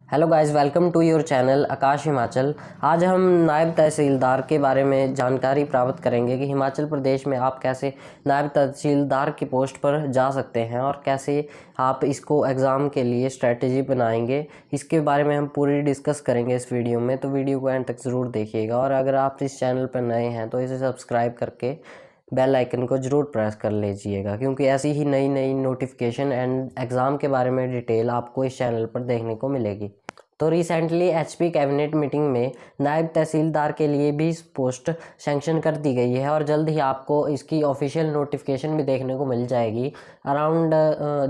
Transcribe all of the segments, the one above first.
Hello guys, welcome to your channel Akash Himachal. आज हम नायब तहसीलदार के बारे में जानकारी प्राप्त करेंगे कि हिमाचल प्रदेश में आप कैसे नायब तहसीलदार की पोस्ट पर जा सकते हैं और कैसे आप इसको एग्ज़ाम के लिए स्ट्रेटजी बनाएंगे। इसके बारे में हम पूरी डिस्कस करेंगे इस वीडियो में, तो वीडियो को एंड तक ज़रूर देखिएगा। और अगर आप इस चैनल पर नए हैं तो इसे सब्सक्राइब करके बेल आइकन को ज़रूर प्रेस कर लीजिएगा, क्योंकि ऐसी ही नई नई नोटिफिकेशन एंड एग्ज़ाम के बारे में डिटेल आपको इस चैनल पर देखने को मिलेगी। तो रिसेंटली एचपी कैबिनेट मीटिंग में नायब तहसीलदार के लिए भी पोस्ट सैंक्शन कर दी गई है और जल्द ही आपको इसकी ऑफिशियल नोटिफिकेशन भी देखने को मिल जाएगी। अराउंड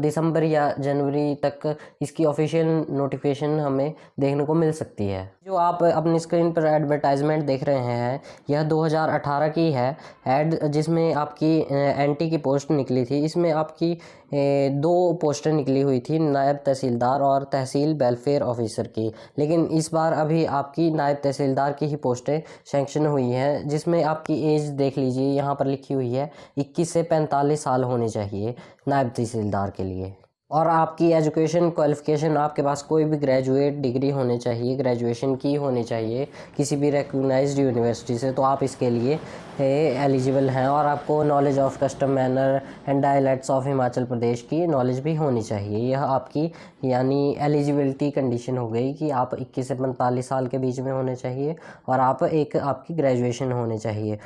दिसंबर या जनवरी तक इसकी ऑफिशियल नोटिफिकेशन हमें देखने को मिल सकती है। जो आप अपनी स्क्रीन पर एडवर्टाइजमेंट देख रहे हैं, यह 2018 की है एड, जिसमें आपकी एनटी की पोस्ट निकली थी। इसमें आपकी दो पोस्टें निकली हुई थी, नायब तहसीलदार और तहसील वेलफेयर ऑफिसर की। लेकिन इस बार अभी आपकी नायब तहसीलदार की ही पोस्टें सैंक्शन हुई हैं, जिसमें आपकी एज देख लीजिए, यहाँ पर लिखी हुई है 21 से 45 साल होनी चाहिए नायब तहसीलदार के लिए। और आपकी एजुकेशन क्वालिफ़िकेशन, आपके पास कोई भी ग्रेजुएट डिग्री होनी चाहिए, ग्रेजुएशन की होनी चाहिए किसी भी रिकग्नाइज्ड यूनिवर्सिटी से, तो आप इसके लिए एलिजिबल हैं। और आपको knowledge of custom manner and dialects of Himachal Pradesh की नॉलेज भी होनी चाहिए। यह आपकी यानी एलिजिबिलिटी कंडीशन हो गई कि आप 21 से 45 साल के बीच में होने चाहिए और आपकी ग्रेजुएशन होनी चाहिए।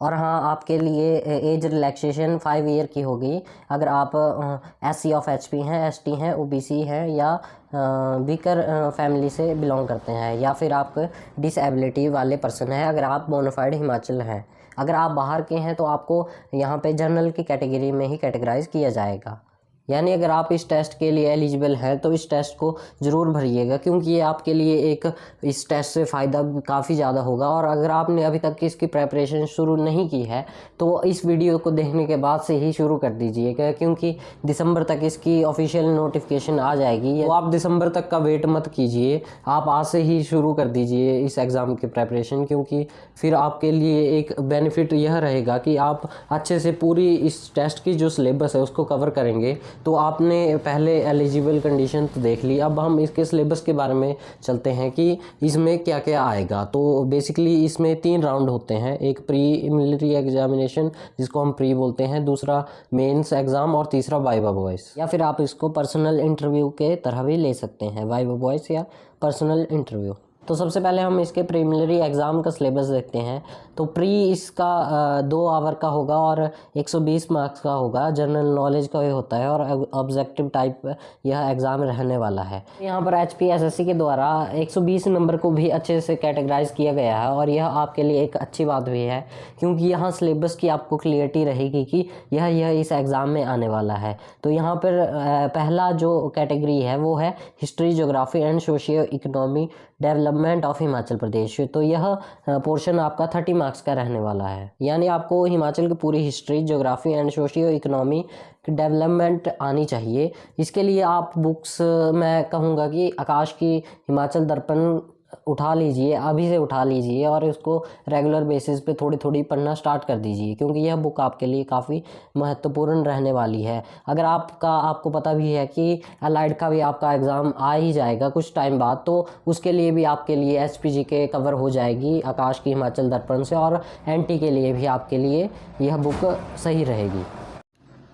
और हाँ, आपके लिए एज रिलैक्सेशन 5 ईयर की होगी अगर आप SC ऑफ HP हैं, ST हैं, OBC हैं या वीकर फैमिली से बिलोंग करते हैं, या फिर आप डिसेबिलिटी वाले पर्सन हैं अगर आप बोनाफाइड हिमाचल हैं। अगर आप बाहर के हैं तो आपको यहाँ पे जनरल की कैटेगरी में ही कैटेगराइज किया जाएगा। यानी अगर आप इस टेस्ट के लिए एलिजिबल हैं तो इस टेस्ट को ज़रूर भरिएगा, क्योंकि ये आपके लिए इस टेस्ट से फ़ायदा काफ़ी ज़्यादा होगा। और अगर आपने अभी तक इसकी प्रेपरेशन शुरू नहीं की है तो इस वीडियो को देखने के बाद से ही शुरू कर दीजिएगा, क्योंकि दिसंबर तक इसकी ऑफिशियल नोटिफिकेशन आ जाएगी। तो आप दिसंबर तक का वेट मत कीजिए, आप आज से ही शुरू कर दीजिए इस एग्ज़ाम की प्रेपरेशन, क्योंकि फिर आपके लिए एक बेनिफिट यह रहेगा कि आप अच्छे से पूरी इस टेस्ट की जो सिलेबस है उसको कवर करेंगे। तो आपने पहले एलिजिबल कंडीशन तो देख ली, अब हम इसके सिलेबस के बारे में चलते हैं कि इसमें क्या क्या आएगा। तो बेसिकली इसमें 3 राउंड होते हैं, एक प्रीलिमिनरी एग्जामिनेशन जिसको हम प्री बोलते हैं, दूसरा मेंस एग्ज़ाम और तीसरा वाइवा वॉइस, या फिर आप इसको पर्सनल इंटरव्यू के तरह भी ले सकते हैं, वाइवा वॉइस या पर्सनल इंटरव्यू। तो सबसे पहले हम इसके प्रीलिमिनरी एग्ज़ाम का सिलेबस देखते हैं। तो प्री इसका 2 आवर का होगा और 120 मार्क्स का होगा, जनरल नॉलेज का ही होता है और ऑब्जेक्टिव टाइप यह एग्ज़ाम रहने वाला है। यहाँ पर HPSSC के द्वारा 120 नंबर को भी अच्छे से कैटेगराइज किया गया है और यह आपके लिए एक अच्छी बात भी है, क्योंकि यहाँ सिलेबस की आपको क्लियरिटी रहेगी कि यह इस एग्ज़ाम में आने वाला है। तो यहाँ पर पहला जो कैटेगरी है वो है history, geography and socio economy development of Himachal Pradesh. तो यह पोर्शन आपका 30 मार्क्स का रहने वाला है, यानी आपको हिमाचल की पूरी history, geography and socio economy development आनी चाहिए। इसके लिए आप बुक्स, मैं कहूँगा कि आकाश की हिमाचल दर्पण उठा लीजिए, अभी से उठा लीजिए और इसको रेगुलर बेसिस पे थोड़ी थोड़ी पढ़ना स्टार्ट कर दीजिए, क्योंकि यह बुक आपके लिए काफ़ी महत्वपूर्ण रहने वाली है। अगर आपको पता भी है कि अलाइड का भी आपका एग्ज़ाम आ ही जाएगा कुछ टाइम बाद, तो उसके लिए भी आपके लिए SPGK कवर हो जाएगी आकाश की हिमाचल दर्पण से, और NT के लिए भी आपके लिए यह बुक सही रहेगी।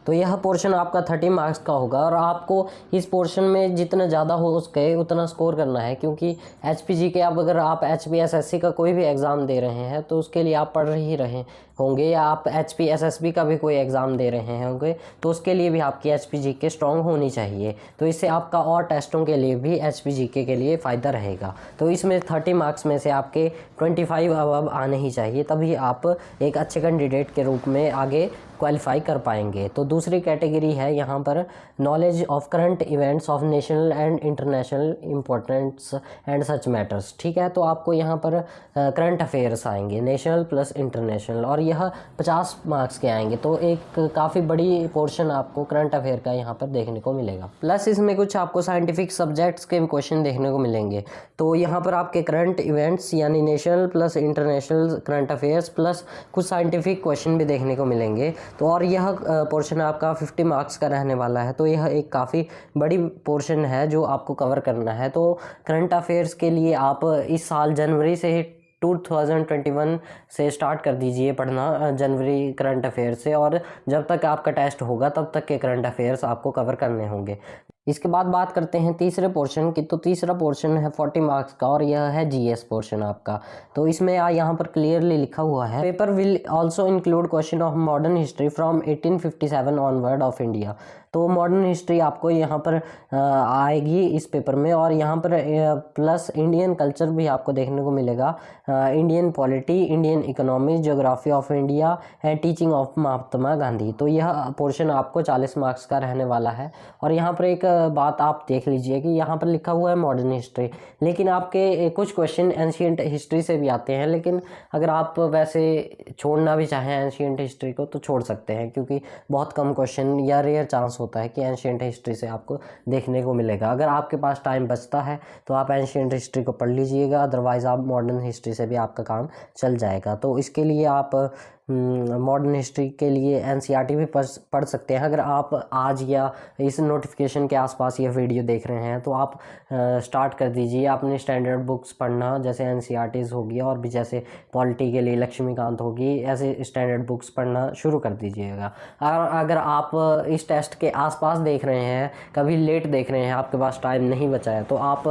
तो यह पोर्शन आपका 30 मार्क्स का होगा और आपको इस पोर्शन में जितना ज़्यादा हो सके उतना स्कोर करना है, क्योंकि HPGK अब अगर आप HPSSC का कोई भी एग्ज़ाम दे रहे हैं तो उसके लिए आप पढ़ ही रहे होंगे, या आप HPSSB का भी कोई एग्ज़ाम दे रहे होंगे तो उसके लिए भी आपकी HPGK स्ट्रॉन्ग होनी चाहिए। तो इससे आपका और टेस्टों के लिए भी HPGK के लिए फ़ायदा रहेगा। तो इसमें 30 मार्क्स में से आपके 25 अब आने ही चाहिए, तभी आप एक अच्छे कैंडिडेट के रूप में आगे क्वालिफाई कर पाएंगे। तो दूसरी कैटेगरी है यहाँ पर knowledge of current events of national and international importance and such matters. ठीक है, तो आपको यहाँ पर करंट अफेयर्स आएंगे, नेशनल प्लस इंटरनेशनल, और यह 50 मार्क्स के आएंगे। तो एक काफ़ी बड़ी पोर्शन आपको करंट अफेयर का यहाँ पर देखने को मिलेगा। प्लस इसमें कुछ आपको साइंटिफिक सब्जेक्ट्स के भी क्वेश्चन देखने को मिलेंगे। तो यहाँ पर आपके करंट इवेंट्स यानी national plus international current affairs plus कुछ साइंटिफिक क्वेश्चन भी देखने को मिलेंगे। तो और यह पोर्शन आपका 50 मार्क्स का रहने वाला है। तो यह एक काफ़ी बड़ी पोर्शन है जो आपको कवर करना है। तो करंट अफेयर्स के लिए आप इस साल जनवरी से ही 2021 से स्टार्ट कर दीजिए पढ़ना, जनवरी करंट अफेयर से, और जब तक आपका टेस्ट होगा तब तक के करंट अफेयर्स आपको कवर करने होंगे। इसके बाद बात करते हैं तीसरे पोर्शन की। तो तीसरा पोर्शन है 40 मार्क्स का और यह है जीएस पोर्शन आपका। तो इसमें यहाँ पर क्लियरली लिखा हुआ है, paper will also include question of modern history from 1857 onward of India. तो मॉडर्न हिस्ट्री आपको यहाँ पर आएगी इस पेपर में, और यहाँ पर प्लस इंडियन कल्चर भी आपको देखने को मिलेगा, Indian polity, Indian economy, geography of India and teaching of Mahatma Gandhi. तो यह पोर्शन आपको 40 मार्क्स का रहने वाला है। और यहाँ पर एक बात आप देख लीजिए कि यहाँ पर लिखा हुआ है मॉडर्न हिस्ट्री, लेकिन आपके कुछ क्वेश्चन एंशिएंट हिस्ट्री से भी आते हैं। लेकिन अगर आप वैसे छोड़ना भी चाहें एंशिएंट हिस्ट्री को तो छोड़ सकते हैं, क्योंकि बहुत कम क्वेश्चन या रेयर चांस होता है कि एंशिएंट हिस्ट्री से आपको देखने को मिलेगा। अगर आपके पास टाइम बचता है तो आप एंशिएंट हिस्ट्री को पढ़ लीजिएगा, अदरवाइज़ आप मॉडर्न हिस्ट्री से भी आपका काम चल जाएगा। तो इसके लिए आप मॉडर्न हिस्ट्री के लिए एनसीईआरटी भी पढ़ सकते हैं। अगर आप आज या इस नोटिफिकेशन के आसपास ये वीडियो देख रहे हैं तो आप स्टार्ट कर दीजिए अपनी स्टैंडर्ड बुक्स पढ़ना, जैसे एनसीईआरटीज़ होगी और भी जैसे पॉलिटी के लिए लक्ष्मीकांत होगी, ऐसे स्टैंडर्ड बुक्स पढ़ना शुरू कर दीजिएगा। अगर आप इस टेस्ट के आसपास देख रहे हैं, कभी लेट देख रहे हैं, आपके पास टाइम नहीं बचा है, तो आप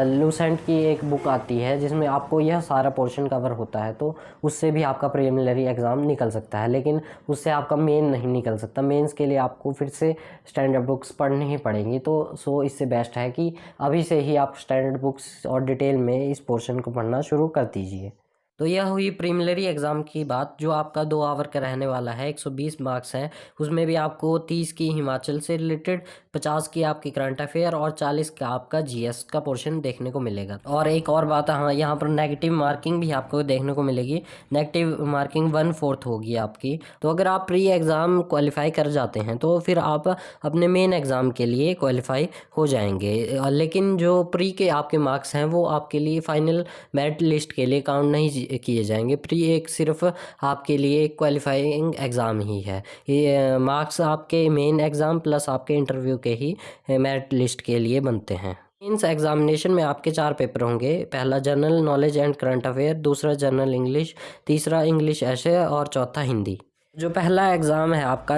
लूसेंट की एक बुक आती है जिसमें आपको यह सारा पोर्शन कवर होता है, तो उससे भी आपका प्रीलिमिनरी एग्ज़ाम निकल सकता है। लेकिन उससे आपका मेन नहीं निकल सकता। मेंस के लिए आपको फिर से स्टैंडर्ड बुक्स पढ़नी ही पड़ेंगी। तो इससे बेस्ट है कि अभी से ही आप स्टैंडर्ड बुक्स और डिटेल में इस पोर्शन को पढ़ना शुरू कर दीजिए। तो यह हुई प्रीलिमिनरी एग्ज़ाम की बात, जो आपका 2 आवर का रहने वाला है। 120 मार्क्स हैं, उसमें भी आपको 30 की हिमाचल से रिलेटेड, 50 की आपकी करंट अफेयर और 40 का आपका जीएस का पोर्शन देखने को मिलेगा। और एक और बात, हाँ, यहाँ पर नेगेटिव मार्किंग भी आपको देखने को मिलेगी। नेगेटिव मार्किंग 1/4 होगी आपकी। तो अगर आप प्री एग्ज़ाम क्वालिफाई कर जाते हैं तो फिर आप अपने मेन एग्ज़ाम के लिए क्वालिफाई हो जाएंगे। लेकिन जो प्री के आपके मार्क्स हैं वो आपके लिए फाइनल मेरिट लिस्ट के लिए काउंट नहीं किए जाएंगे। प्री एक सिर्फ आपके लिए एक क्वालिफाइंग एग्ज़ाम ही है। ये मार्क्स आपके मेन एग्ज़ाम प्लस आपके इंटरव्यू के ही मेरिट लिस्ट के लिए बनते हैं। मेंस एग्जामिनेशन में आपके 4 पेपर होंगे। पहला general knowledge and current affair, दूसरा जनरल इंग्लिश, तीसरा इंग्लिश ऐसे और चौथा हिंदी। जो पहला एग्ज़ाम है आपका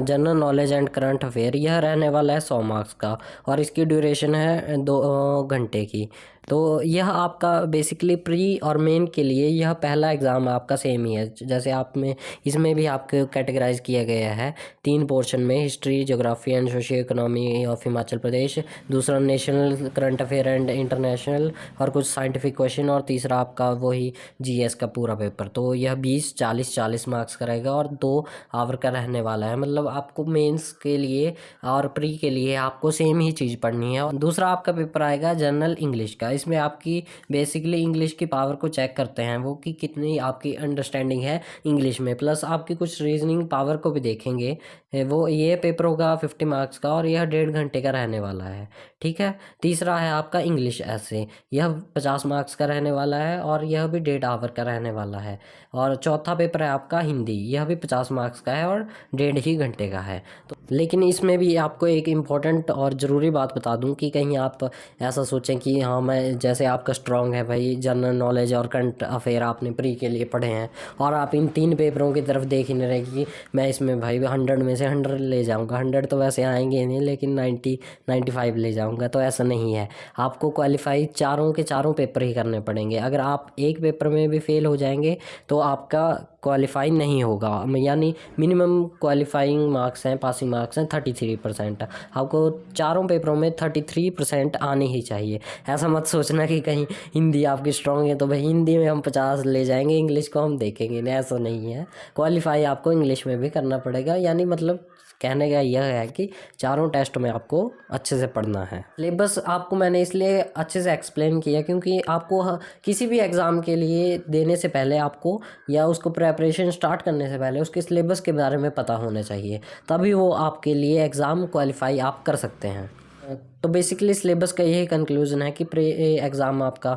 general knowledge and current affair, यह रहने वाला है 100 मार्क्स का और इसकी ड्यूरेशन है 2 घंटे की। तो यह आपका बेसिकली प्री और मेन के लिए यह पहला एग्ज़ाम आपका सेम ही है। जैसे आप में इसमें भी आपको कैटेगराइज किया गया है 3 पोर्शन में, history, geography and socio economy of Himachal Pradesh, दूसरा national current affair and international और कुछ साइंटिफिक क्वेश्चन, और तीसरा आपका वही जीएस का पूरा पेपर। तो यह 20, 40, 40 मार्क्स का रहेगा और 2 आवर का रहने वाला है। मतलब आपको मेंस के लिए और प्री के लिए आपको सेम ही चीज़ पढ़नी है। और दूसरा आपका पेपर आएगा जनरल इंग्लिश का। इसमें आपकी बेसिकली इंग्लिश की पावर को चेक करते हैं वो कि कितनी आपकी अंडरस्टैंडिंग है इंग्लिश में, प्लस आपकी कुछ रीजनिंग पावर को भी देखेंगे। वो ये पेपर होगा 50 मार्क्स का और यह 1.5 घंटे का रहने वाला है। ठीक है। तीसरा है आपका इंग्लिश ऐसे, यह 50 मार्क्स का रहने वाला है और यह भी 1.5 आवर का रहने वाला है। और चौथा पेपर है आपका हिंदी, यह भी 50 मार्क्स का है और 1.5 ही घंटे का है। तो लेकिन इसमें भी आपको एक इम्पॉर्टेंट और ज़रूरी बात बता दूं कि कहीं आप ऐसा सोचें कि हाँ, मैं जैसे आपका स्ट्रॉन्ग है भाई जनरल नॉलेज और करंट अफेयर आपने प्री के लिए पढ़े हैं और आप इन 3 पेपरों की तरफ देख ही नहीं रहे कि मैं इसमें भाई 100 में से 100 ले जाऊंगा। 100 तो वैसे आएंगे नहीं, लेकिन 90, 95 ले जाऊंगा। तो ऐसा नहीं है, आपको क्वालिफाई चारों के चारों पेपर ही करने पड़ेंगे। अगर आप एक पेपर में भी फेल हो जाएंगे तो आपका क्वालिफाई नहीं होगा। यानी मिनिमम क्वालिफाइंग मार्क्स हैं, पासिंग मार्क्स हैं 33%। आपको चारों पेपरों में 33% आने ही चाहिए। ऐसा मत सोचना कि कहीं हिंदी आपकी स्ट्रॉन्ग है तो भाई हिंदी में हम 50 ले जाएंगे, इंग्लिश को हम देखेंगे नहीं, ऐसा नहीं है। क्वालिफाई आपको इंग्लिश में भी करना पड़ेगा। यानी मतलब कहने का यह है कि चारों टेस्ट में आपको अच्छे से पढ़ना है। सिलेबस आपको मैंने इसलिए अच्छे से एक्सप्लेन किया क्योंकि आपको किसी भी एग्ज़ाम के लिए देने से पहले आपको या उसको प्रेपरेशन स्टार्ट करने से पहले उसके सिलेबस के बारे में पता होना चाहिए, तभी वो आपके लिए एग्ज़ाम क्वालिफाई आप कर सकते हैं। तो बेसिकली सिलेबस का यही कंक्लूजन है कि प्री एग्ज़ाम आपका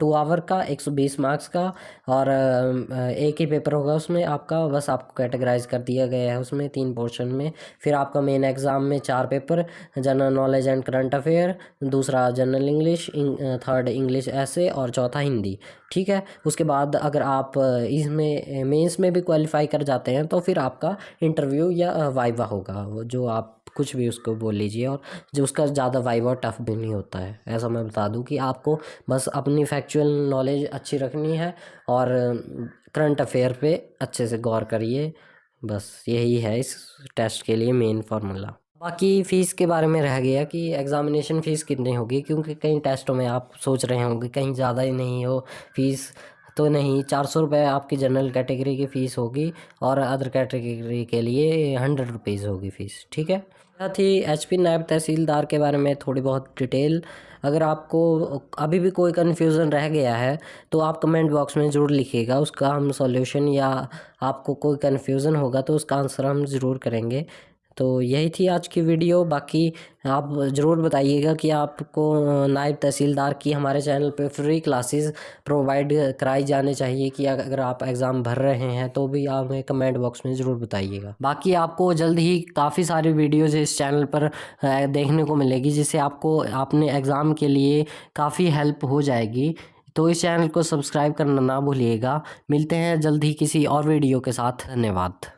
2 आवर का 120 मार्क्स का, और एक ही पेपर होगा उसमें आपका, बस आपको कैटेगराइज कर दिया गया है उसमें 3 पोर्शन में। फिर आपका मेन एग्ज़ाम में 4 paper, general knowledge and current affair, दूसरा जनरल इंग्लिश, थर्ड इंग्लिश ऐसे, और चौथा हिंदी। ठीक है, उसके बाद अगर आप इसमें मेंस में भी क्वालिफाई कर जाते हैं तो फिर आपका इंटरव्यू या वाइवा होगा, जो आप कुछ भी उसको बोल लीजिए, और जो उसका ज़्यादा वाइवा टफ भी नहीं होता है। ऐसा मैं बता दूं कि आपको बस अपनी फैक्चुअल नॉलेज अच्छी रखनी है और करंट अफेयर पे अच्छे से गौर करिए। बस यही है इस टेस्ट के लिए मेन फार्मूला। बाकी फ़ीस के बारे में रह गया कि एग्ज़ामिनेशन फ़ीस कितनी होगी, क्योंकि कई टेस्टों में आप सोच रहे होंगे कहीं ज़्यादा ही नहीं हो फ़ीस। तो नहीं, 400 रुपये आपकी जनरल कैटेगरी की फ़ीस होगी, और अदर कैटेगरी के लिए 100 रुपीज़ होगी फ़ीस। ठीक है, यह थी एचपी नायब तहसीलदार के बारे में थोड़ी बहुत डिटेल। अगर आपको अभी भी कोई कन्फ्यूज़न रह गया है तो आप कमेंट बॉक्स में ज़रूर लिखिएगा, उसका हम सॉल्यूशन, या आपको कोई कन्फ्यूज़न होगा तो उसका आंसर हम ज़रूर करेंगे। तो यही थी आज की वीडियो। बाकी आप ज़रूर बताइएगा कि आपको नायब तहसीलदार की हमारे चैनल पे फ्री क्लासेस प्रोवाइड कराई जाने चाहिए कि अगर आप एग्ज़ाम भर रहे हैं तो भी आप हमें कमेंट बॉक्स में ज़रूर बताइएगा। बाकी आपको जल्द ही काफ़ी सारी वीडियोज़ इस चैनल पर देखने को मिलेगी, जिससे आपको अपने एग्ज़ाम के लिए काफ़ी हेल्प हो जाएगी। तो इस चैनल को सब्सक्राइब करना ना भूलिएगा। मिलते हैं जल्द ही किसी और वीडियो के साथ। धन्यवाद।